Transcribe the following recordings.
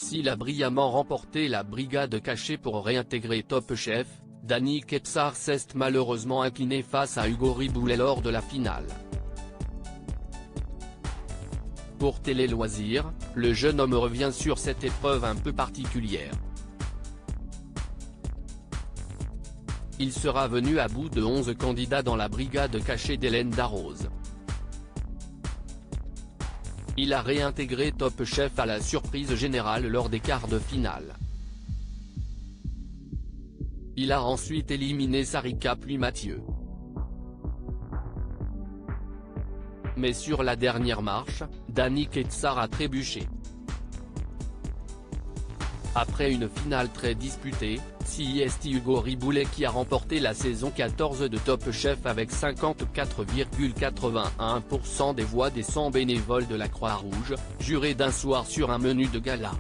S'il a brillamment remporté la brigade cachée pour réintégrer Top Chef, Danny Ketsar s'est malheureusement incliné face à Hugo Riboulet lors de la finale. Pour Télé Loisirs, le jeune homme revient sur cette épreuve un peu particulière. Il sera venu à bout de 11 candidats dans la brigade cachée d'Hélène Darroze. Il a réintégré Top Chef à la surprise générale lors des quarts de finale. Il a ensuite éliminé Sarika puis Mathieu. Mais sur la dernière marche, Danny Ketsar a trébuché. Après une finale très disputée, c'est Hugo Riboulet qui a remporté la saison 14 de Top Chef avec 54,81% des voix des 100 bénévoles de la Croix-Rouge, jurés d'un soir sur un menu de gala.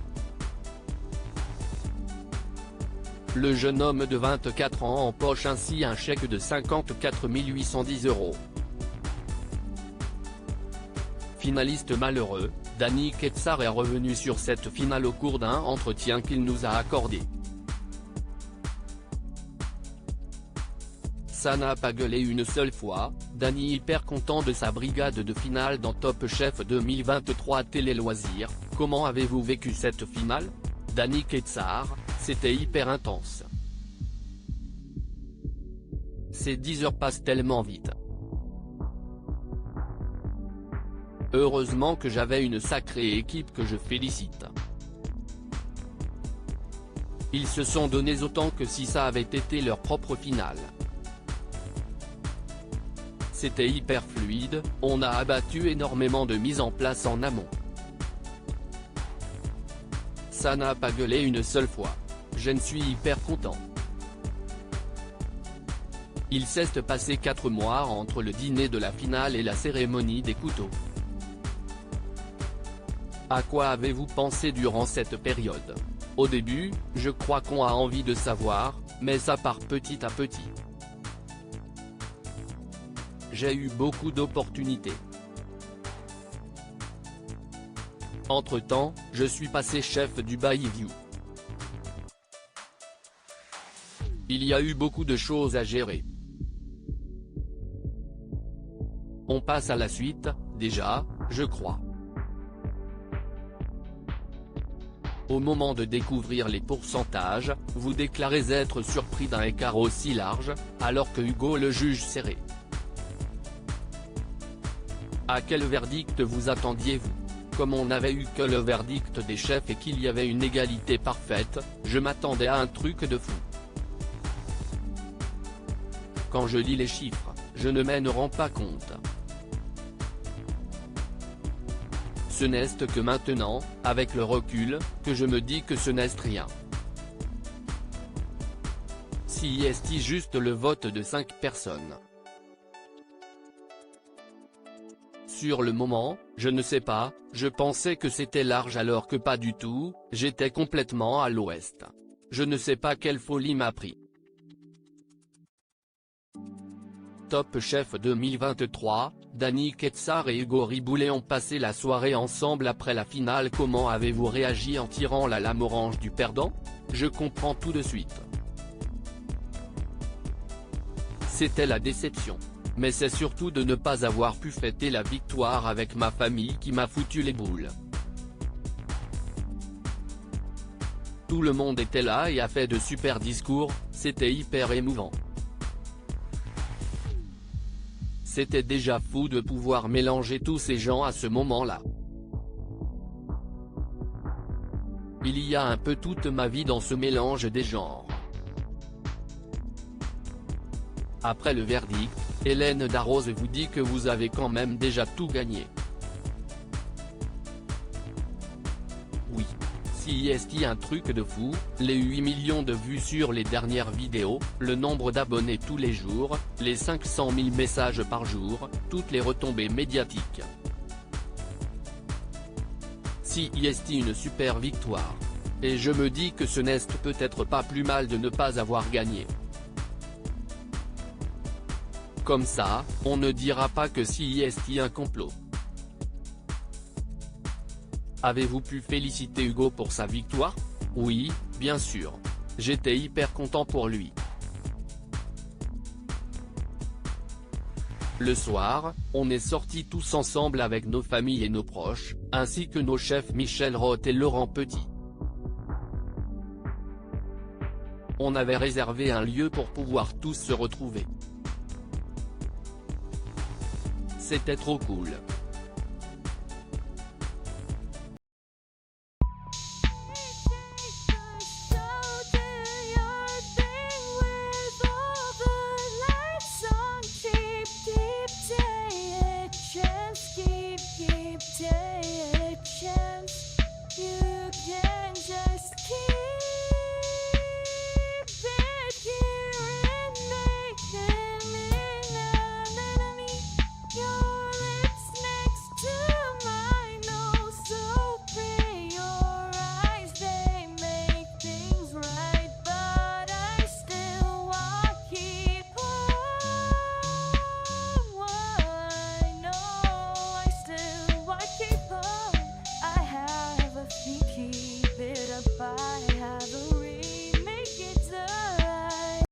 Le jeune homme de 24 ans empoche ainsi un chèque de 54 810 €. Finaliste malheureux, Danny Ketsar est revenu sur cette finale au cours d'un entretien qu'il nous a accordé. Ça n'a pas gueulé une seule fois, Danny hyper content de sa brigade de finale dans Top Chef 2023 Télé Loisirs. Comment avez-vous vécu cette finale? Danny Ketsar: c'était hyper intense. Ces 10 heures passent tellement vite. Heureusement que j'avais une sacrée équipe que je félicite. Ils se sont donnés autant que si ça avait été leur propre finale. C'était hyper fluide, on a abattu énormément de mise en place en amont. Ça n'a pas gueulé une seule fois. Je ne suis hyper content. Il s'est passé 4 mois entre le dîner de la finale et la cérémonie des couteaux. À quoi avez-vous pensé durant cette période? Au début, je crois qu'on a envie de savoir, mais ça part petit à petit. J'ai eu beaucoup d'opportunités. Entre-temps, je suis passé chef du Bayview. Il y a eu beaucoup de choses à gérer. On passe à la suite, déjà, je crois. Au moment de découvrir les pourcentages, vous déclarez être surpris d'un écart aussi large, alors que Hugo le juge serré. À quel verdict vous attendiez-vous? Comme on n'avait eu que le verdict des chefs et qu'il y avait une égalité parfaite, je m'attendais à un truc de fou. Quand je lis les chiffres, je ne m'en rends pas compte. Ce n'est que maintenant, avec le recul, que je me dis que ce n'est rien. Si est juste le vote de 5 personnes. Sur le moment, je ne sais pas, je pensais que c'était large alors que pas du tout, j'étais complètement à l'ouest. Je ne sais pas quelle folie m'a pris. Top Chef 2023, Danny Ketsar et Hugo Riboulet ont passé la soirée ensemble après la finale. Comment avez-vous réagi en tirant la lame orange du perdant? Je comprends tout de suite. C'était la déception. Mais c'est surtout de ne pas avoir pu fêter la victoire avec ma famille qui m'a foutu les boules. Tout le monde était là et a fait de super discours, c'était hyper émouvant. C'était déjà fou de pouvoir mélanger tous ces gens à ce moment-là. Il y a un peu toute ma vie dans ce mélange des genres. Après le verdict, Hélène Darroze vous dit que vous avez quand même déjà tout gagné. Oui. Si est un truc de fou, les 8 millions de vues sur les dernières vidéos, le nombre d'abonnés tous les jours, les 500 000 messages par jour, toutes les retombées médiatiques. Si est une super victoire. Et je me dis que ce n'est peut-être pas plus mal de ne pas avoir gagné. Comme ça, on ne dira pas que si est un complot. Avez-vous pu féliciter Hugo pour sa victoire? Oui, bien sûr. J'étais hyper content pour lui. Le soir, on est sortis tous ensemble avec nos familles et nos proches, ainsi que nos chefs Michel Roth et Laurent Petit. On avait réservé un lieu pour pouvoir tous se retrouver. C'était trop cool.